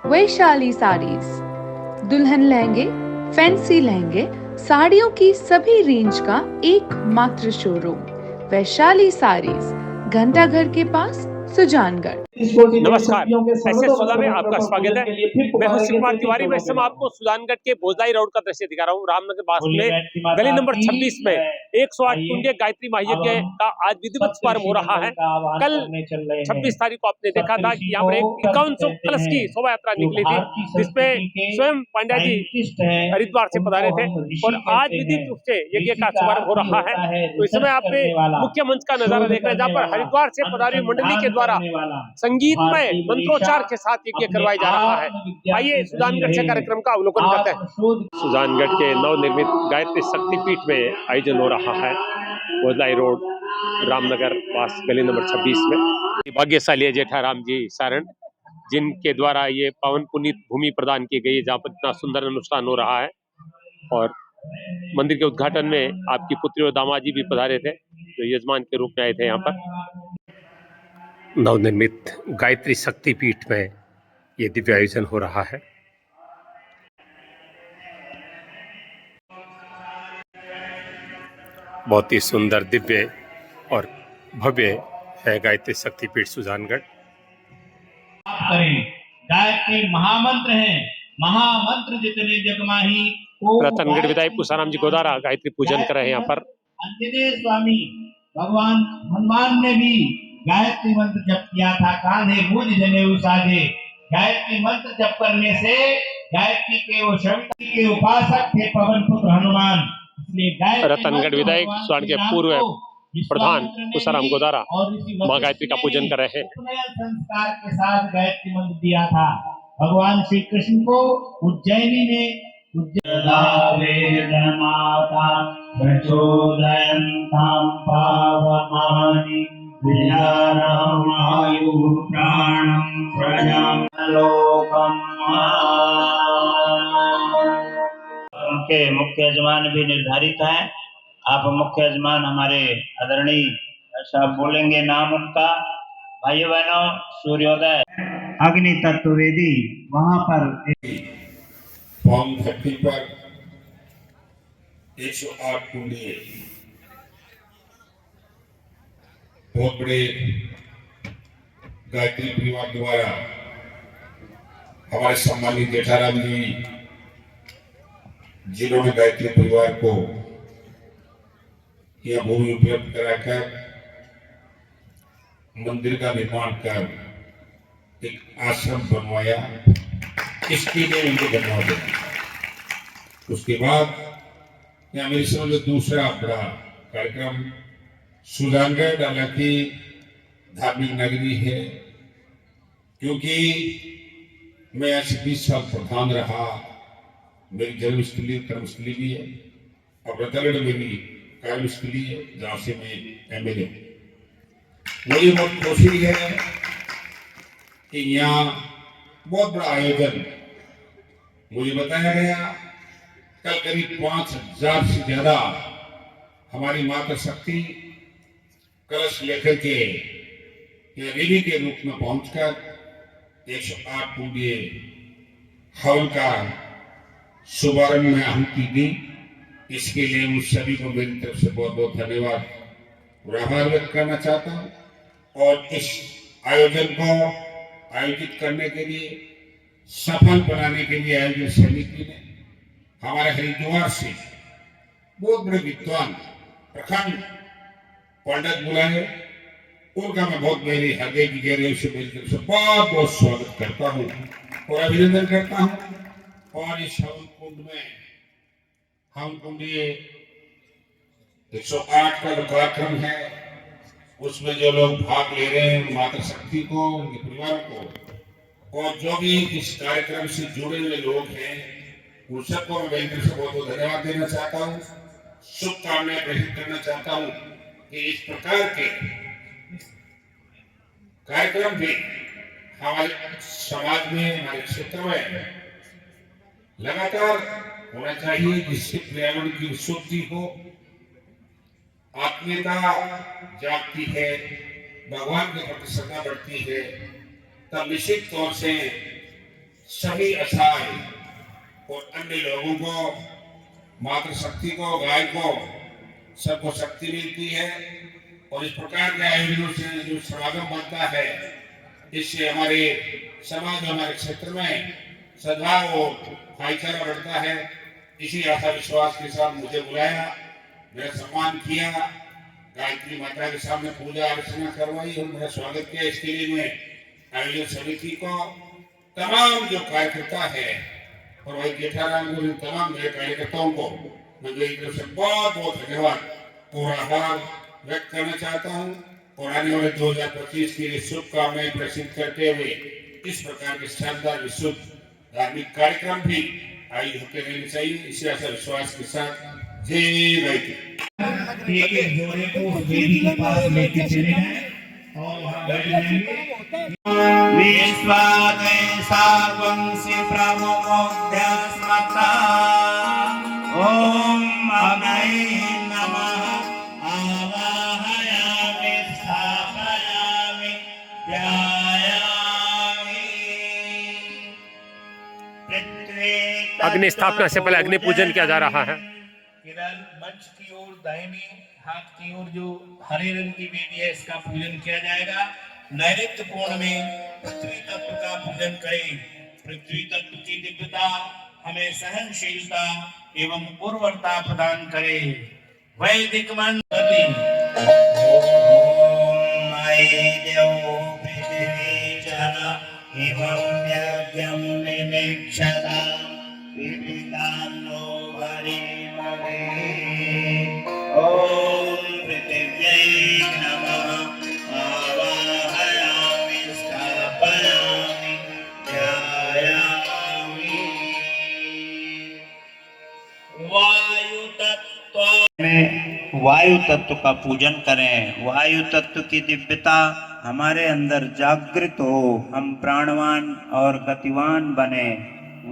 वैशाली साड़ीज, दुल्हन लहंगे, फैंसी लहंगे, साड़ियों की सभी रेंज का एकमात्र शोरूम वैशाली साड़ीज, घंटाघर के पास, सुजानगढ़। नमस्कार, ऐसे सुधा में आपका स्वागत है। मैं हूं शिव कुमार तिवारी। मैं इस समय आपको सुजानगढ़ के भोजलाई रोड का दृश्य दिखा रहा हूं। रामनगर पास में गली नंबर 26 में 108 कुंडे गायत्री महायज्ञ का आज विधिवत शुभारंभ हो रहा है। कल 26 तारीख को आपने देखा था कि यहाँ पर एक 5100 कलश की शोभा यात्रा निकली थी, जिसमें स्वयं पांड्या जी हरिद्वार से पधारे थे और आज विधिवत रूप से यज्ञ का शुभारंभ हो रहा है। तो इस समय आप मुख्य मंच का नजारा देख रहे हैं, जहाँ पर हरिद्वार से पधारी मंडली के द्वारा संगीतमय मंत्रोच्चार के साथ यज्ञ करवाया जा रहा है। आइए सुजानगढ़ से कार्यक्रम का अवलोकन करते हैं। सुजानगढ़ के नवनिर्मित गायत्री शक्तिपीठ में आयोजन हो रहा है, भोजलाई रोड, रामनगर पास, गली नंबर 26 में। भाग्यशाली है जेठाराम जी सारण, जिनके द्वारा ये पावन पुनीत भूमि प्रदान की गई है, जहाँ पर इतना सुंदर अनुष्ठान हो रहा है। और मंदिर के उद्घाटन में आपकी पुत्री और दामाजी भी पधारे थे, जो यजमान के रूप में आए थे यहाँ पर। नवनिर्मित गायत्री शक्तिपीठ में ये दिव्य आयोजन हो रहा है। बहुत ही सुंदर, दिव्य और भव्य है गायत्री शक्तिपीठ सुजानगढ़। गायत्री महामंत्र है, महामंत्र जितने जगमाही। रतनगढ़ विधायक पुष्पाराम जी गोदारा गायत्री पूजन कर रहे हैं यहाँ पर। अंजनेय स्वामी भगवान हनुमान ने भी गायत्री मंत्र जप किया था। कान्हे मुझ जनेऊ साजे। गायत्री मंत्र जप करने से गायत्री के वो शक्ति के उपासक थे पवन पुत्र हनुमान। इसलिए रतनगढ़ विधायक स्वर्ण के पूर्व प्रधान पुष्पाराम गोदारा माँ गायत्री का पूजन कर रहे हैं। संस्कार के साथ गायत्री मंत्र दिया था भगवान श्री कृष्ण को उज्जैनी ने। वेदमाता प्रचोदयन्तां पावमानि विहारमायु प्राणं प्रजां लोकम्। उनके मुख्य यजमान भी निर्धारित हैं। आप मुख्य यजमान हमारे आदरणीय साहब बोलेंगे नाम उनका। भाई बहनों, सूर्योदय अग्नि तत्ववेदी वहां पर फॉर्म 30 पर 108 कुंडे बहुत बड़े गायत्री परिवार द्वारा हमारे सम्मानित जेठाराम जी, जिन्होंने गायत्री परिवार को यह भूमि उपलब्ध कराकर मंदिर का निर्माण कर एक आश्रम बनवाया, इसके लिए उनको धन्यवाद देना। उसके बाद यहाँ मेरी समझ में दूसरा बड़ा कार्यक्रम सुजानगढ़, हालांकि धार्मिक नगरी है, क्योंकि मैं ऐसे 20 साल प्रधान रहा। मेरी जन्मस्थली कर्मस्थली भी है और रतनगढ़ में भी कार्यस्थली है, जहाँ से मैं MLA। मुझे बहुत खुशी है कि यहाँ बहुत बड़ा आयोजन, मुझे बताया गया कल करीब 5000 से ज्यादा हमारी माता शक्ति कलश लेकर के रैली के रूप में पहुंचकर 108 कुंडे हवन का शुभारंभ में आहुति दी। इसके लिए उन सभी को मेरी तरफ से बहुत बहुत धन्यवाद और आभार व्यक्त करना चाहता हूं। और इस आयोजन को आयोजित करने के लिए, सफल बनाने के लिए आयोजन समिति ने हमारे हरिद्वार से बहुत बड़े विद्वान प्रखंड पंडित बुलाए। उनका मैं बहुत मेरी हृदय की गहराई से मेरी तरफ से बहुत बहुत स्वागत करता हूँ और अभिनंदन करता हूँ। और इस हवन कुंड में हवन कुंड 108 का जो कार्यक्रम है, उसमें जो लोग भाग ले रहे हैं, माता शक्ति को, उनके परिवार को, और जो भी इस कार्यक्रम से जुड़े हुए लोग हैं, उन सबको मैं मेरी तरफ से बहुत बहुत धन्यवाद देना चाहता हूँ, शुभकामनाएं प्रेषित करना चाहता हूँ कि इस प्रकार के कार्यक्रम भी हमारे समाज में, हमारे क्षेत्र में लगातार होना चाहिए, जिससे पर्यावरण की शुद्धि हो, आत्मीयता जागती है, भगवान के प्रति श्रद्धा बढ़ती है। तब निश्चित तौर से सभी असहाय और अन्य लोगों को, मातृशक्ति को, गाय को, सबको शक्ति मिलती है। और इस प्रकार के आयोजनों से जो समागम बनता है, इससे हमारे समाज, हमारे क्षेत्र में सद्भाव और भाईचारा बढ़ता है। इसी आशा विश्वास के साथ मुझे बुलाया, मेरा सम्मान किया, गायत्री माता के सामने पूजा अर्चना करवाई और मेरा स्वागत किया। इसके लिए मैं आयोजन समिति को, तमाम जो कार्यकर्ता है और भाई जेठाराम गुरु, तमाम मेरे कार्यकर्ताओं को मैं मेरी तरफ से बहुत बहुत धन्यवाद और आभार व्यक्त करना चाहता हूँ। और आने वाले 2025 के लिए शुभकामनाएं प्रसिद्ध करते हुए इस प्रकार के शानदार विश्व धार्मिक कार्यक्रम भी आयोजित होते रहने चाहिए। इसी आशा विश्वास के साथ जय गायत्री। एक जोड़े को वेदी के पास लेके चले हैं और वहां बैठ जाएंगे। विश्वादे सावंसि प्रमुख्यस्मता ओम अग्नये नमः आवाहयामि स्थापयामि ध्यायामि। अग्नि स्थापना से पहले अग्नि पूजन किया जा रहा है। इधर मंच की ओर दाहिने हाथ की ओर जो हरे रंग की वेदी है, इसका पूजन किया जाएगा। नैऋत्य कोण में पृथ्वी तत्व का पूजन करें। पृथ्वी तत्व की दिव्यता हमें सहनशीलता एवं उर्वरता प्रदान करे। वैदिक मंत्र वायु तत्व का पूजन करें। वायु तत्व की दिव्यता हमारे अंदर जागृत हो, हम प्राणवान और गतिवान बने।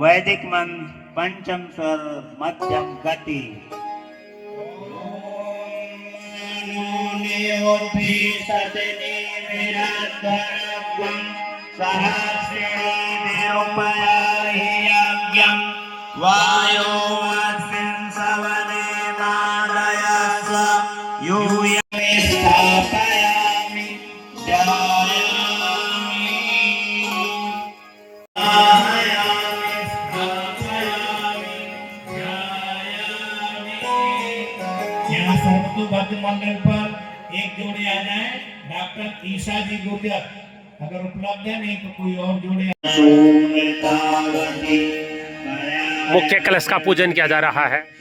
वैदिक मंत्र पंचम स्वर मध्यम गति। यहाँ सर्वतोभद्र मंडल पर एक जोड़े आ जाए। डॉक्टर ईशा जी गुर्जर अगर उपलब्ध है, नहीं तो कोई और जोड़े। मुख्य कलश का पूजन किया जा रहा है।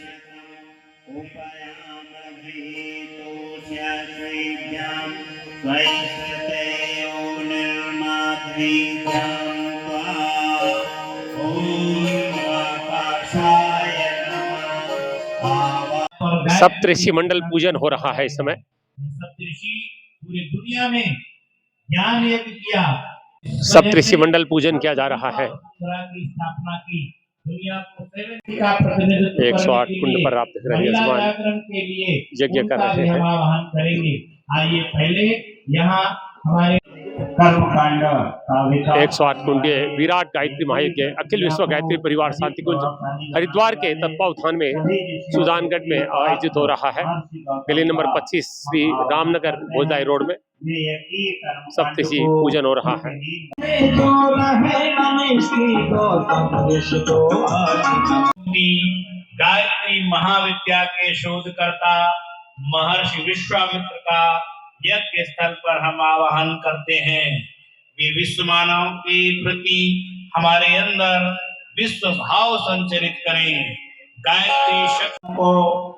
सप्तऋषि मंडल पूजन हो रहा है इस समय। सप्तऋषि पूरी दुनिया में ज्ञान यज्ञ किया। सप्तऋषि मंडल पूजन किया जा रहा है। की स्थापना की। दुनिया को का प्रतिनिधित्व 108 कुंड पर आप देख रहे हैं जागरण के लिए यज्ञ कर रहे हैं। आह्वान करेंगे। आइए पहले यहाँ हमारे कर्मकांड का 108 कुंडीय विराट गायत्री महायज्ञ अखिल विश्व गायत्री परिवार शांति कुंज हरिद्वार के तत्वावधान में सुजानगढ़ में आयोजित हो रहा है। गली नंबर 25 श्री रामनगर भोजदाई रोड में सप्तऋषि पूजन हो रहा है। गायत्री महाविद्या के शोधकर्ता महर्षि विश्वामित्र का यज्ञ स्थल पर हम आवाहन करते हैं। वे विश्व मानव के प्रति हमारे अंदर विश्व भाव संचरित करें। गायत्री शक्ति को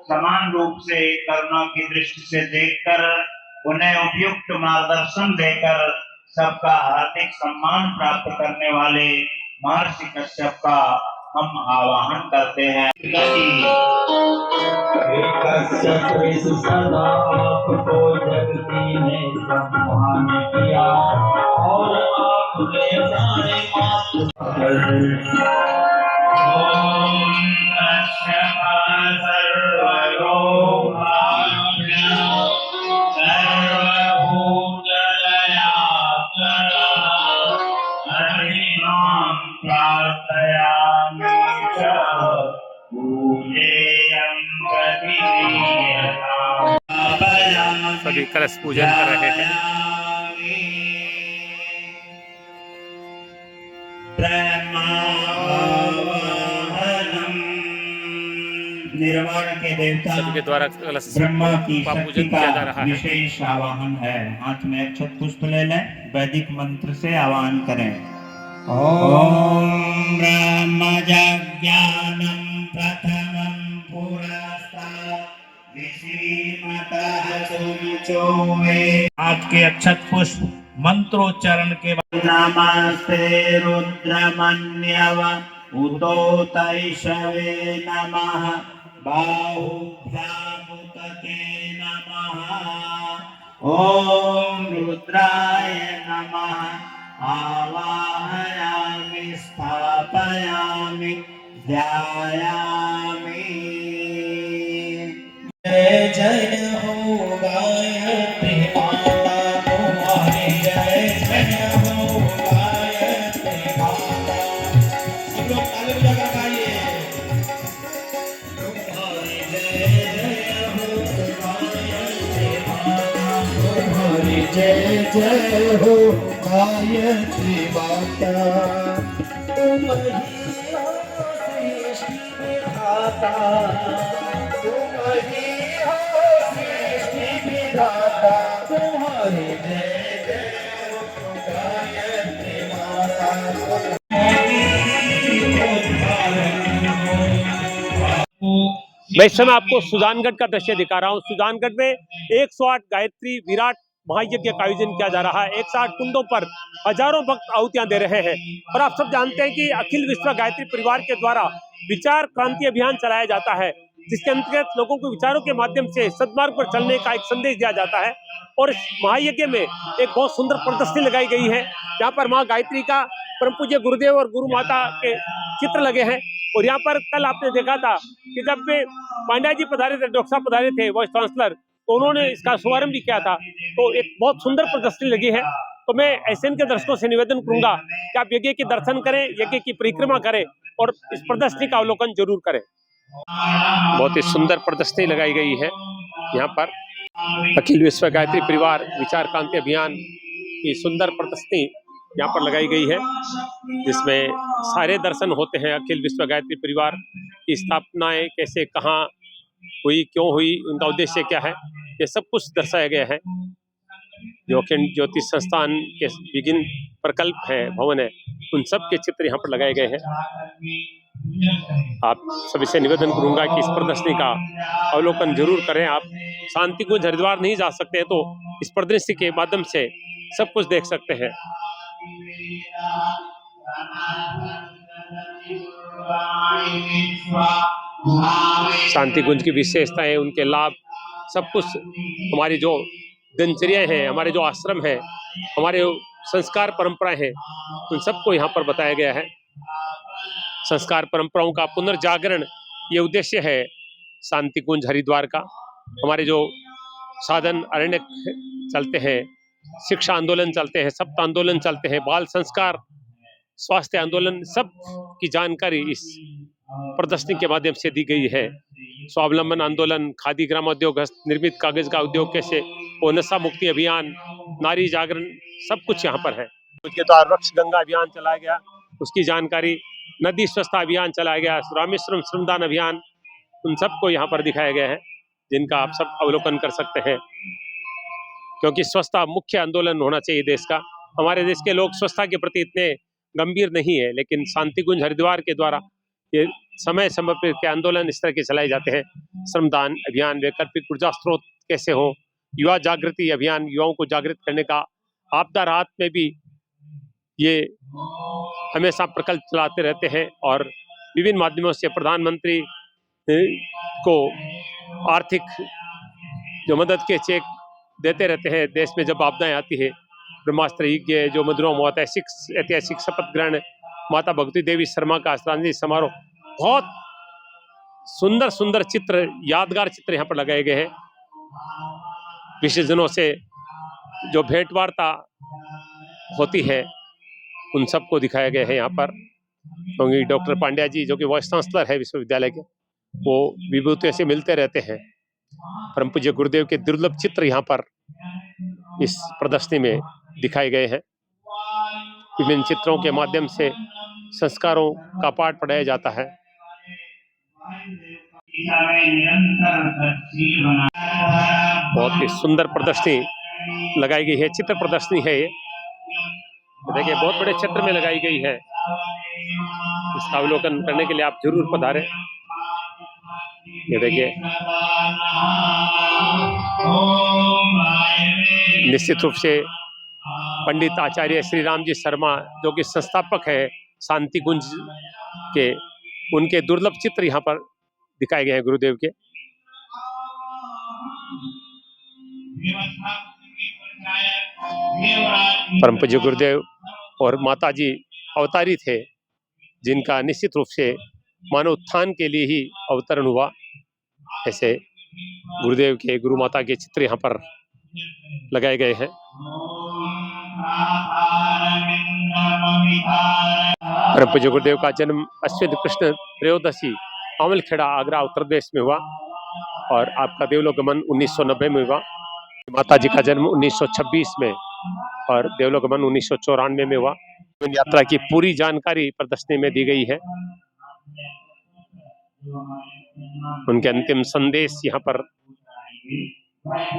समान रूप से करुणा की दृष्टि से देखकर उन्हें उपयुक्त मार्गदर्शन देकर सबका हार्दिक सम्मान प्राप्त करने वाले महर्षि कश्यप का हम आवाहन करते हैं। सदा आपको जगती ने सम्मान किया और आपने सारे प्रार्थना स्थापयामि च पूजेयं प्रतिक्रियताम् सभी कलश पूजन कर रहे हैं। निर्वाण के देवता सभी के द्वारा कलश ब्रह्मा की का शक्ति पूजन का किया जा रहा है। विशेष आवाहन है। हाथ में अक्षत पुष्प ले लें, वैदिक मंत्र से आवाहन करें। ओम ब्रह्मज्ञानं प्रथमं पुरस्तात् विश्रीमतः सुविचोवे। आज के अक्षत पुष्प मंत्रोच्चारण के बाद नमस्ते रुद्रमन्यव उतो तैषवे नमः बाहुभ्यामुतके नमः। ओम रुद्राय नमः आवाहयामि स्थापयामि ध्यायामि। जय जय हो गायत्री माता तुम्हारी जय जय हो गायत्री माता। सब लोग ताली बजाकर गाइए। तुम्हारी जय जय हो गायत्री माता तुम्हारी जय जय हो गायत्री माता। तुम ही हो सृष्टि विधाता तुम ही हो सृष्टि विधाता तुम्हारी जय जय हो गायत्री माता। मैं इस समय आपको सुजानगढ़ का दृश्य दिखा रहा हूँ। सुजानगढ़ में 108 गायत्री विराट महायज्ञ का आयोजन किया जा रहा है। 108 कुंडों पर हजारों भक्त आहुतियां दे रहे हैं। और आप सब जानते हैं कि अखिल विश्व गायत्री परिवार के द्वारा विचार क्रांति अभियान चलाया जाता है, जिसके अंतर्गत लोगों को विचारों के माध्यम से सद्मार्ग पर चलने का एक संदेश दिया जाता है। और इस महायज्ञ में एक बहुत सुंदर प्रदर्शनी लगाई गई है, जहाँ पर माँ गायत्री का परम पूज्य गुरुदेव और गुरु माता के चित्र लगे हैं। और यहाँ पर कल आपने देखा था कि जब पांड्या जी पधारे थे, डॉक्टर साहब पधारे थे वाइस चांसलर, तो उन्होंने इसका शुभारंभ भी किया था। तो एक बहुत सुंदर प्रदर्शनी लगी है। तो मैं एसएन के दर्शकों से निवेदन करूंगा कि आप यज्ञ के दर्शन करें, यज्ञ की परिक्रमा करें और इस प्रदर्शनी का अवलोकन जरूर करें। बहुत ही सुंदर प्रदर्शनी लगाई गई है यहाँ पर। अखिल विश्व गायत्री परिवार विचार क्रांति अभियान की सुंदर प्रदर्शनी यहाँ पर लगाई गई है, जिसमें सारे दर्शन होते हैं। अखिल विश्व गायत्री परिवार की स्थापनाएं कैसे, कहाँ हुई, क्यों हुई, उनका उद्देश्य क्या है, ये सब कुछ दर्शाया गया है। जो अखंड ज्योतिष संस्थान के विभिन्न प्रकल्प है, भवन है, उन सब के चित्र यहाँ पर लगाए गए हैं। आप सभी से निवेदन करूंगा कि इस प्रदर्शनी का अवलोकन जरूर करें। आप शांति कुंज हरिद्वार नहीं जा सकते हैं तो इस प्रदर्शनी के माध्यम से सब कुछ देख सकते हैं। शांति कुंज की विशेषताएं, उनके लाभ, सब कुछ हमारी जो दिनचर्याएं हैं, हमारे जो आश्रम है, हमारे संस्कार परंपराएं हैं, उन सबको यहाँ पर बताया गया है। संस्कार परंपराओं का पुनर्जागरण ये उद्देश्य है शांति कुंज हरिद्वार का। हमारे जो साधन अरण्य चलते हैं, शिक्षा आंदोलन चलते हैं, सप्त आंदोलन चलते हैं, बाल संस्कार, स्वास्थ्य आंदोलन, सब की जानकारी इस प्रदर्शनी के माध्यम से दी गई है। स्वावलंबन आंदोलन, खादी ग्रामोद्योग, निर्मित कागज का उद्योग कैसे, वो नशा मुक्ति अभियान, नारी जागरण, सब कुछ यहाँ पर है। उसके द्वारा वृक्ष गंगा अभियान चलाया गया, उसकी जानकारी, नदी स्वच्छता अभियान चलाया गया, रामेश्वरम श्रमदान अभियान, उन सबको यहाँ पर दिखाया गया है, जिनका आप सब अवलोकन कर सकते हैं। क्योंकि स्वच्छता मुख्य आंदोलन होना चाहिए देश का। हमारे देश के लोग स्वच्छता के प्रति इतने गंभीर नहीं है, लेकिन शांति कुंज हरिद्वार के द्वारा ये समय समय पर के आंदोलन इस तरह के चलाए जाते हैं। श्रमदान अभियान, वैकल्पिक ऊर्जा स्रोत कैसे हो, युवा जागृति अभियान, युवाओं को जागृत करने का, आपदा राहत में भी ये हमेशा प्रकल्प चलाते रहते हैं। और विभिन्न माध्यमों से प्रधानमंत्री को आर्थिक जो मदद के चेक देते रहते हैं देश में जब आपदाएं आती है। ब्रह्मास्त्र यज्ञ जो मधुरा हुआ था, ऐतिहासिक शपथ ग्रहण, माता भगवती देवी शर्मा का श्रद्धांजलि समारोह, बहुत सुंदर सुंदर चित्र, यादगार चित्र यहाँ पर लगाए गए हैं। विशेषजनों से जो भेंट वार्ता होती है, उन सबको दिखाया गया है यहाँ पर। क्योंकि डॉक्टर पांड्या जी जो कि वाइस चांसलर है विश्वविद्यालय के, वो विभूतियों से मिलते रहते हैं। परम पूज्य गुरुदेव के दुर्लभ चित्र यहाँ पर इस प्रदर्शनी में दिखाए गए हैं। विभिन्न चित्रों के माध्यम से संस्कारों का पाठ पढ़ाया जाता है। बहुत ही सुंदर प्रदर्शनी लगाई गई है, चित्र प्रदर्शनी है ये। देखिए बहुत बड़े क्षेत्र में लगाई गई है। इसका अवलोकन करने के लिए आप जरूर पधारें। ये देखिए निश्चित रूप से पंडित आचार्य श्री राम जी शर्मा जो कि संस्थापक है शांति कुंज के, उनके दुर्लभ चित्र यहाँ पर दिखाए गए हैं गुरुदेव के। परम पूज्य गुरुदेव और माता जी अवतारी थे, जिनका निश्चित रूप से मानव उत्थान के लिए ही अवतरण हुआ। ऐसे गुरुदेव के, गुरु माता के चित्र यहाँ पर लगाए गए हैं। परम पूज्य गुरुदेव का जन्म अश्विन कृष्ण त्रयोदशी अमलखेड़ा आगरा उत्तर प्रदेश में हुआ और आपका देवलोकगमन 1990 में हुआ। माता जी का जन्म 1926 में और देवलोकगमन 1994 में हुआ। यात्रा की पूरी जानकारी प्रदर्शनी में दी गई है। उनके अंतिम संदेश यहाँ पर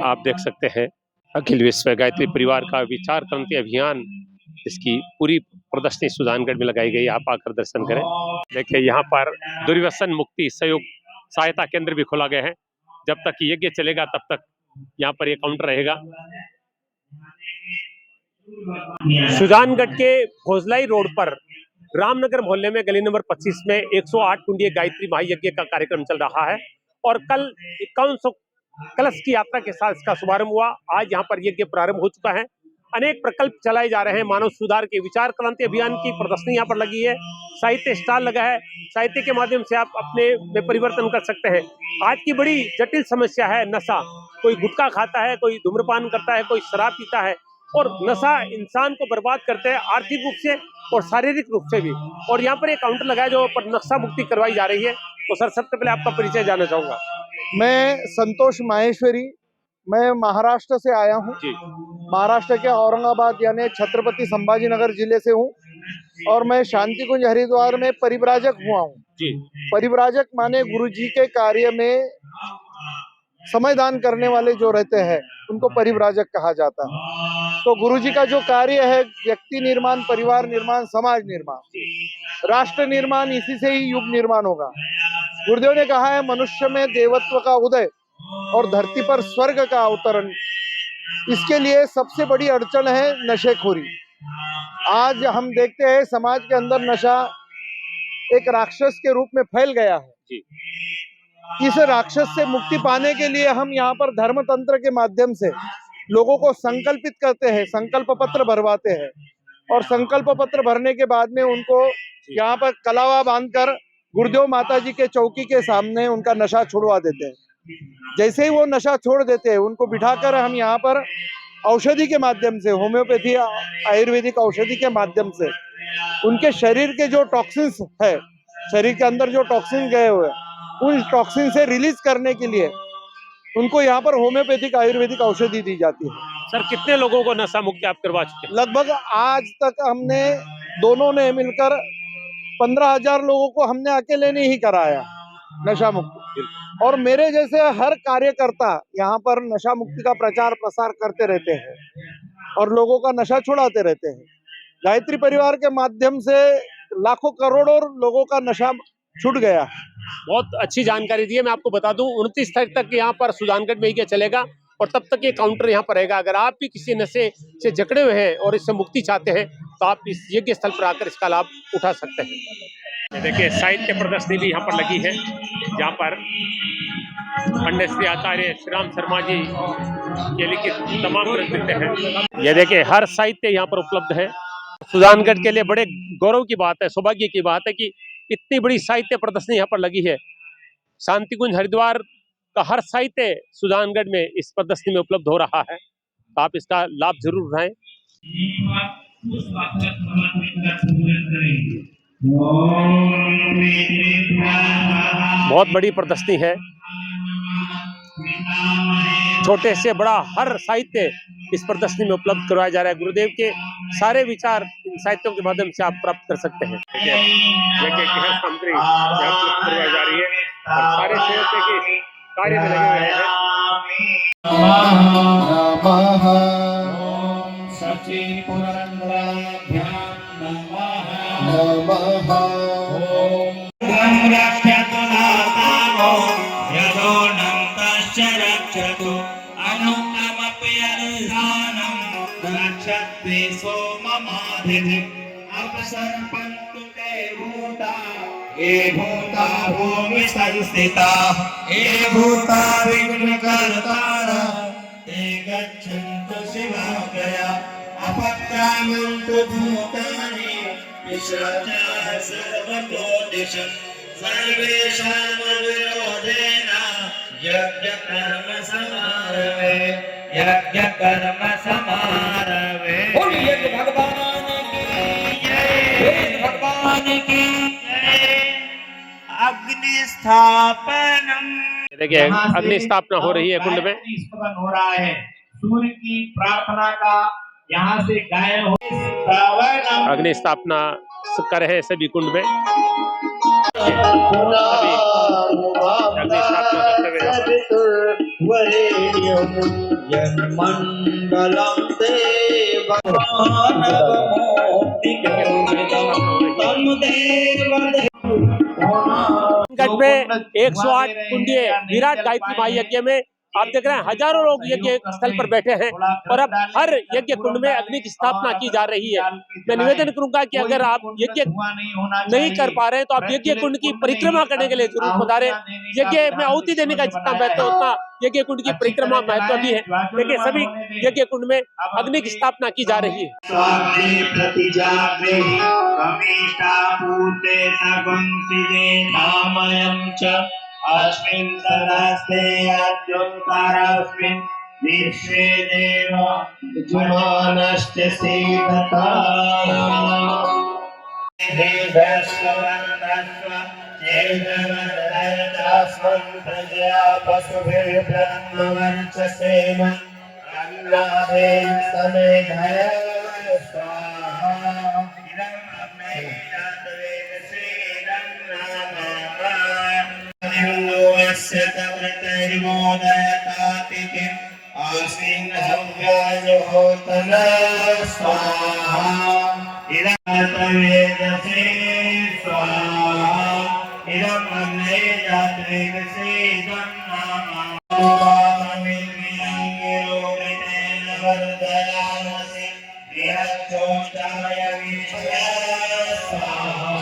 आप देख सकते हैं। अखिल विश्व गायत्री परिवार का विचार क्रांति अभियान, इसकी पूरी प्रदर्शनी सुजानगढ़ में लगाई गई। आप आकर दर्शन करें। देखिए यहाँ पर दुर्व्यसन मुक्ति सहयोग सहायता केंद्र भी खोला गया है। जब तक यज्ञ चलेगा तब तक यहाँ पर ये काउंटर रहेगा। सुजानगढ़ के भोजलाई रोड पर रामनगर मोहल्ले में गली नंबर 25 में 108 कुंडीय गायत्री महायज्ञ का कार्यक्रम चल रहा है और कल 5100 कलश की यात्रा के साथ इसका शुभारंभ हुआ। आज यहाँ पर यज्ञ प्रारंभ हो चुका है। अनेक प्रकल्प चलाए जा रहे हैं। मानव सुधार के विचार क्रांति अभियान की प्रदर्शनी यहाँ पर लगी है। साहित्य स्टॉल लगा है। साहित्य के माध्यम से आप अपने में परिवर्तन कर सकते हैं। आज की बड़ी जटिल समस्या है नशा। कोई गुटखा खाता है, कोई धूम्रपान करता है, कोई शराब पीता है और नशा इंसान को बर्बाद करते हैं आर्थिक रूप से और शारीरिक रूप से भी। और यहाँ पर एक काउंटर लगा है जो पर नशा मुक्ति करवाई जा रही है। तो सर सबसे पहले आपका परिचय जानना चाहूंगा। मैं संतोष माहेश्वरी, मैं महाराष्ट्र से आया हूँ। महाराष्ट्र के औरंगाबाद यानी छत्रपति संभाजीनगर जिले से हूँ और मैं शांति कुंज हरिद्वार में परिव्राजक हुआ हूँ। परिव्राजक माने गुरुजी के कार्य में समयदान करने वाले जो रहते हैं उनको परिव्राजक कहा जाता है। तो गुरुजी का जो कार्य है व्यक्ति निर्माण, परिवार निर्माण, समाज निर्माण, राष्ट्र निर्माण, इसी से ही युग निर्माण होगा। गुरुदेव ने कहा है मनुष्य में देवत्व का उदय और धरती पर स्वर्ग का अवतरण। इसके लिए सबसे बड़ी अड़चन है नशेखोरी। आज हम देखते हैं समाज के अंदर नशा एक राक्षस के रूप में फैल गया है। इस राक्षस से मुक्ति पाने के लिए हम यहाँ पर धर्म तंत्र के माध्यम से लोगों को संकल्पित करते हैं, संकल्प पत्र भरवाते हैं और संकल्प पत्र भरने के बाद में उनको यहाँ पर कलावा बांधकर गुरुदेव माता जी के चौकी के सामने उनका नशा छुड़वा देते हैं। जैसे ही वो नशा छोड़ देते हैं उनको बिठाकर हम यहाँ पर औषधि के माध्यम से, होम्योपैथी आयुर्वेदिक औषधि के माध्यम से उनके शरीर के जो टॉक्सिन्स है, शरीर के अंदर जो टॉक्सिन गए हुए उन टॉक्सिन से रिलीज करने के लिए उनको यहाँ पर होम्योपैथिक आयुर्वेदिक औषधि दी जाती है। सर कितने लोगों को नशा मुक्ति आप करवा चुके हैं? लगभग आज तक हमने दोनों ने मिलकर 15,000 लोगों को हमने अकेले ने ही कराया नशा मुक्ति। और मेरे जैसे हर कार्यकर्ता यहाँ पर नशा मुक्ति का प्रचार प्रसार करते रहते हैं और लोगों का नशा छुड़ाते रहते हैं। गायत्री परिवार के माध्यम से लाखों करोड़ों लोगों का नशा छूट गया। बहुत अच्छी जानकारी दी है। मैं आपको बता दूं 29 तारीख तक यहाँ पर सुजानगढ़ में ही चलेगा और तब तक ये काउंटर यहाँ पर रहेगा। अगर आप भी किसी नशे से जकड़े हुए हैं और इससे मुक्ति चाहते हैं तो आप इस यज्ञ स्थल पर आकर इसका लाभ उठा सकते हैं। देखिए साहित्य प्रदर्शनी भी यहाँ पर लगी है, जहाँ पर पंडित श्री आचार्य श्री राम शर्मा जी के लिखित तमाम ग्रंथ मिलते हैं। ये देखिए हर साहित्य यहाँ पर उपलब्ध है। सुजानगढ़ के लिए बड़े गौरव की बात है, सौभाग्य की बात है कि इतनी बड़ी साहित्य प्रदर्शनी यहाँ पर लगी है। शांति कुंज हरिद्वार का हर साहित्य सुजानगढ़ में इस प्रदर्शनी में उपलब्ध हो रहा है। तो आप इसका लाभ जरूर उठाएं। बहुत बड़ी प्रदर्शनी है। छोटे से बड़ा हर साहित्य इस प्रदर्शनी में उपलब्ध करवाया जा रहा है। गुरुदेव के सारे विचार इन साहित्यों के माध्यम से आप प्राप्त कर सकते हैं। सामग्री उपलब्ध करवाई जा रही है और सारे सेवक के कार्य में लगे हुए हैं। सची पुरंदराभ्यां नमः ओम रक्षतु नामो यदोऽनन्तश्च रक्षतु अनुत्तमपि अनुधानं रक्षत्वे सोममाधिधिम् अपसर्पन्तु ते भूता ये भूता भूमि संस्थिता ये भूता विघ्नकर्तारः ते गच्छन्तु शिवाग्रया अपक्रामन्तु भूतानि विसृज्य सर्वतो दिशः सर्वेषामनुरोधेन यज्ञकर्म समारवे बोलिए भगवान की जय भगवान की जय। अग्नि स्थापनम, देखिए अग्नि स्थापना हो रही है कुंड में। स्मरण हो रहा है सूर्य की प्रार्थना का यहाँ से गायन हो। अग्नि स्थापना कर रहे हैं सभी कुंड में। अग्नि स्थापना करते हुए मंगलम से भगवान गढ़ में 108 कुंडीय विराट गायत्री महायज्ञ में आप देख रहे हैं हजारों लोग यज्ञ स्थल पर बैठे हैं और अब हर यज्ञ कुंड में अग्नि की स्थापना की जा रही है। मैं निवेदन करूंगा कि अगर आप यज्ञ नहीं कर पा रहे हैं तो आप यज्ञ कुंड की परिक्रमा करने के लिए जरूर पधारें। यज्ञ में आहुति देने का जितना महत्व उतना यज्ञ कुंड की परिक्रमा महत्व भी है। देखिए सभी यज्ञ कुंड में अग्नि की स्थापना की जा रही है। अस्मिन् सहस्ते अद्योतारस्मिन् विश्वे देव जुमानश्च सीदता देवस्वन्दस्व चेदवदयतास्मन् प्रजया पशुभिर्ब्रह्मवर्चसेन अन्नादे समेधय स्वाहा इदम् अग्ने जातवेदसेदम् नामा स्य तव्रतैर्मोदयतातिथिम् आसीन हव्याजुहोतन स्वाहा इदमतवेदसे स्वाहा इदम् अग्ने जातवेदसे इदम् नामा वाममिर्गिरङ्गिरोमितेन वर्धयामसि बृहच्चोष्टाय विषय स्वाहा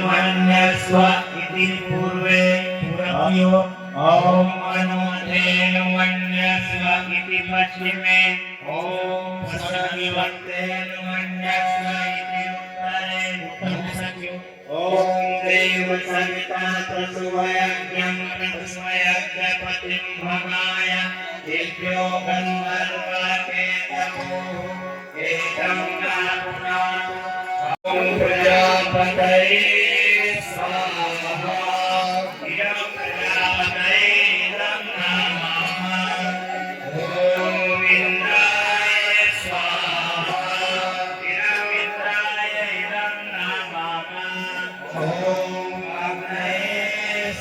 मन्यस्व इति पूर्वे पुरयो ओम अनुमतेन मन्यस्व इति पश्चिमे ओम पश्चिमवन्तेन मन्यस्व इति उत्तरे उत्तरसख्यो ओम देव सविता प्रसुवयज्ञं प्रसुवयज्ञपतिं भगाय दिव्यो गन्धर्वकेतवो एकं नापुनातु ओम प्रजापतये स्वाहा इदं प्रजापतये इदं नमः ओम इंद्राय स्वाहा इदं इंद्राय इदं नमः ओम अग्नये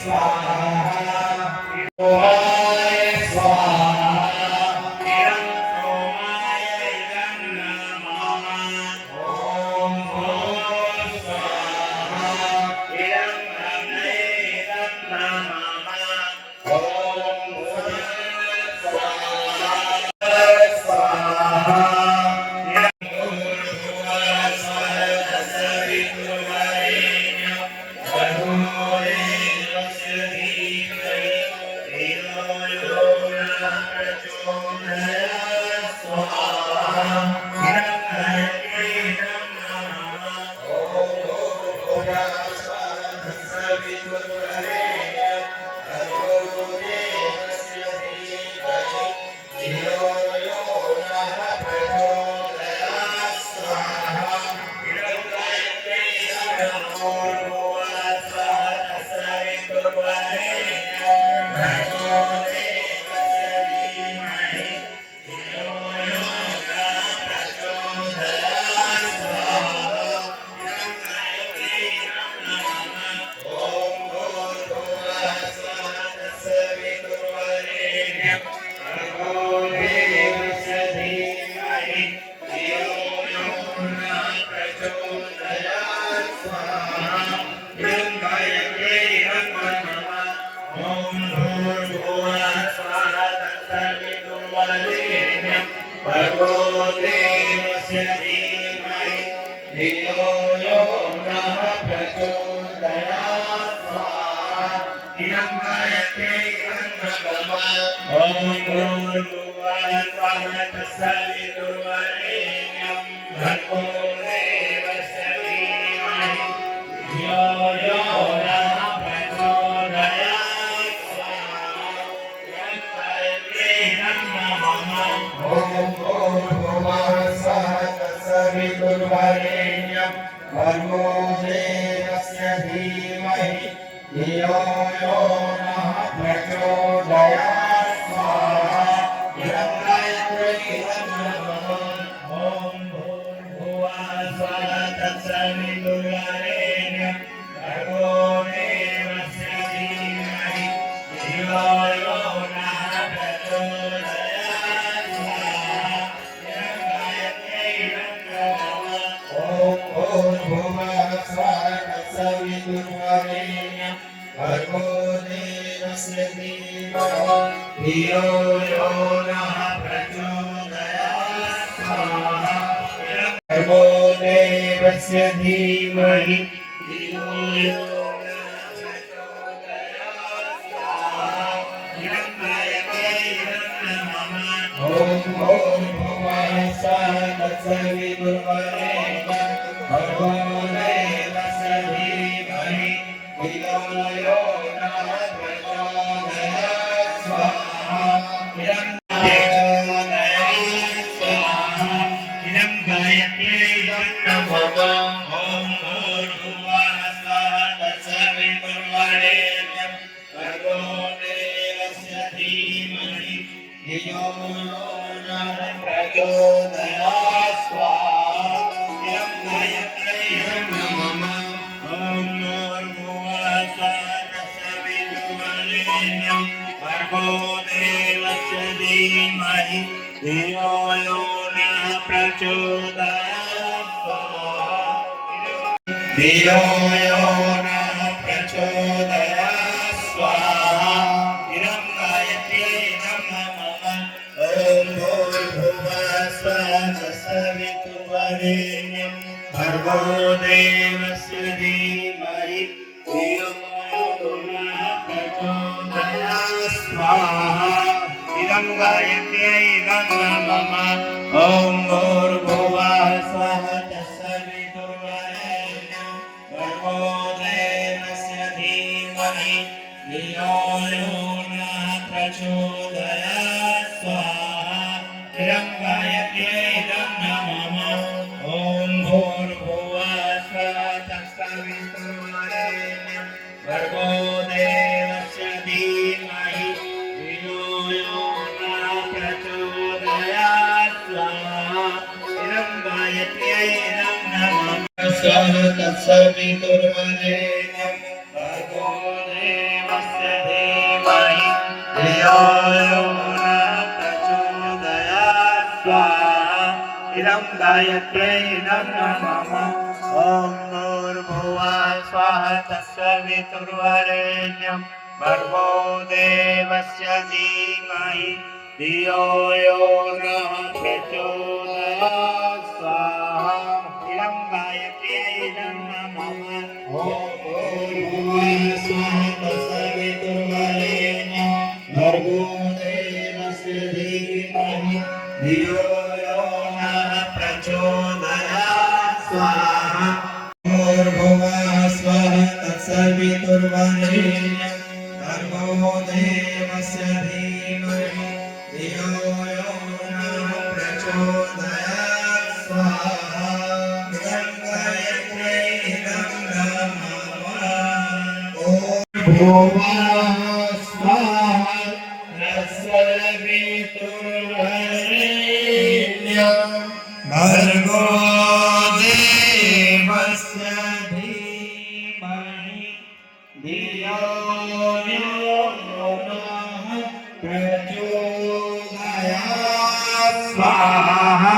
स्वाहा सोमाय स्वाहा इदं सोमाय इदं नमः ओम स्वाहा धियो यो नः प्रचोदयात् स्वाहा इदं गायत्र्यै नमः ॐ भूर्भुवः स्वः तत्सवितुर्वरेण्यं भर्गो देवस्य धीमहि धियो यो नः प्रचोदयात् स्वाहा इदं गायत्र्यै नमः ॐ भूर्भुवः स्वः तत्सवितुर्वरेण्यं भर्गो देवस्य धीमहि धियो यो नः प्रचोदयात् स्वाहा इदं गायत्र्यै नमः ॐ भूर्भुवः स्वः तत्सवितुर्वरेण्यं भर्गो देवस्य धीमहि धियो यो नः प्रचोदयात् स्वाहा इदं गायत्र्यै नमः ॐ भूर्भुवः स्वः तत्सवितुर्वरेण्यं भर्गो देवस्य धीमहि धियो यो नः प्रचोदयात् स्वाहा भर्गो देवस्य धीमहि धियो यो नः प्रचोदयात् स्वाहा इदं गायत्र्यै नमः ॐ भूर्भुवः स्वः तत्सवितुर्वरेण्यं भर्गो देवस्य धीमहि धियो यो नः प्रचोदयात् स्वाहा इदं गायत्र्यै नमः ॐ भूर्भुवः स्वः तत्सवितुर्वरेण्यं भर्गो देवस्य धीमहि धियो यो नः प्रचोदयात् स्वाहा इदं गायत्र्यै नमः ॐ भूर्भुवः स्वः तत्सवितुर्वरेण्यं भर्गो देवस्य धीमहि धियो यो नः प्रचोदयात् स्वाहा धियो यो नः प्रचोदयात् स्वाहा इदं गायत्र्यै नमः ॐ भूर्भुवः स्वः तत्सवितुर्वरेण्यं भर्गो देवस्य धीमहि धियो यो नः प्रचोदयात् स्वाहा इदं गायत्र्यै नमः ॐ भूर्भुवः स्वः तत्सवितुर्वरेण्यं भर्गो देवस्य धीमहि धियो यो नः प्रचोदयात् स्वाहा इदं गायत्र्यै नमः ॐ भूर्भुवः स्वः तत्सवितुर्वरेण्यं भर्गो देवस्य धीमहि धियो यो नः प्रचोदयात् स्वाहा इदं गायत्र्यै नमः स्वः तत्सवितुर्वरेण्यं भर्गो देवस्य धीमहि धियो यो नः प्रचोदयात् स्वाहा इदं गायत्र्यै नमः ॐ भूर्भुवः स्वः तत्सवितुर्वरेण्यं भर्गो देवस्य धीमहि धियो यो नः प्रचोदयात् स्वाहा इदं गायत्र्यै नमः ॐ भूर्भुवः स्वः तत्सवितुर्वरेण्यं भर्गो देवस्य धीमहि धियो यो नः प्रचोदयात् स्वाहा भूर्भुवः स्वः तत्सवितुर्वरेण्यं भर्गो देवस्य धीमहि धियो यो नः प्रचोदयात् स्वाहा इदं गायत्र्यै नमः ॐ भूर्भुवः स्वः तत्सवितुर्वरेण्यं भर्गो देवस्य धीमहि धियो यो नः प्रचोदयात् स्वाहा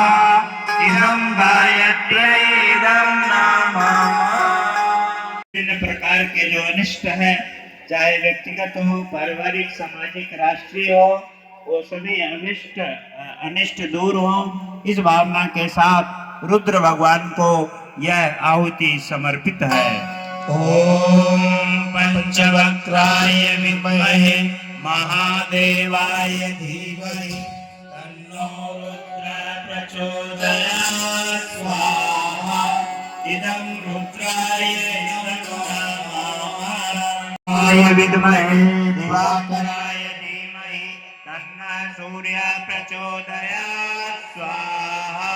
इदं गायत्र्यै नमः विभिन्न प्रकार के जो अनिष्ट है, चाहे व्यक्तिगत हो, पारिवारिक, सामाजिक, राष्ट्रीय हो, वो सभी अनिष्ट दूर हो, इस भावना के साथ रुद्र भगवान को यह आहुति समर्पित है। ओम पंचवक्राय विद्महे महादेवाय धीमहि तन्नो रुद्र प्रचोदयात् स्वाहा। इदं रुद्राय नमः विद्महे दिवाकराय धीमहि तन्नः सूर्यः प्रचोदयात् स्वाहा।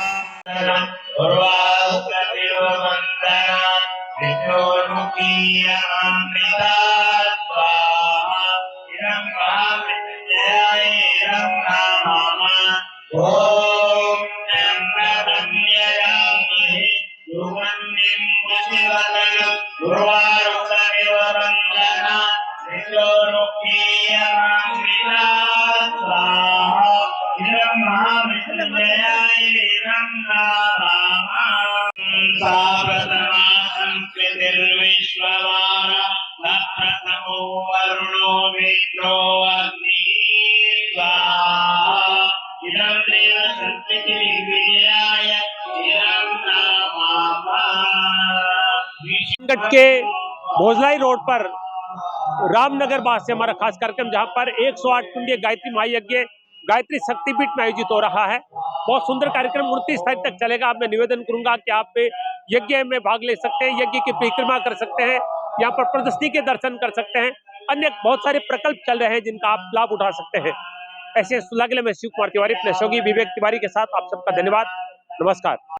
प्रथमो वरुणो मित्रो अग्निः स्वाहा। इदं देव संस्कृतिर्विजयाय इदं नमामः। गट के भोजलाई रोड पर रामनगर बास से हमारा खास कार्यक्रम, जहां पर 108 कुंडीय गायत्री महायज्ञ गायत्री शक्तिपीठ में आयोजित हो रहा है। बहुत सुंदर कार्यक्रम 29 तारीख तक चलेगा। अब मैं निवेदन करूंगा कि आप यज्ञ में भाग ले सकते हैं, यज्ञ की परिक्रमा कर सकते हैं, यहाँ पर प्रदर्शनी के दर्शन कर सकते हैं, अन्य बहुत सारे प्रकल्प चल रहे हैं जिनका आप लाभ उठा सकते हैं। ऐसे सुलह के लिए मैं शिव कुमार तिवारी, अपने सहयोगी विवेक तिवारी के साथ आप सबका धन्यवाद, नमस्कार।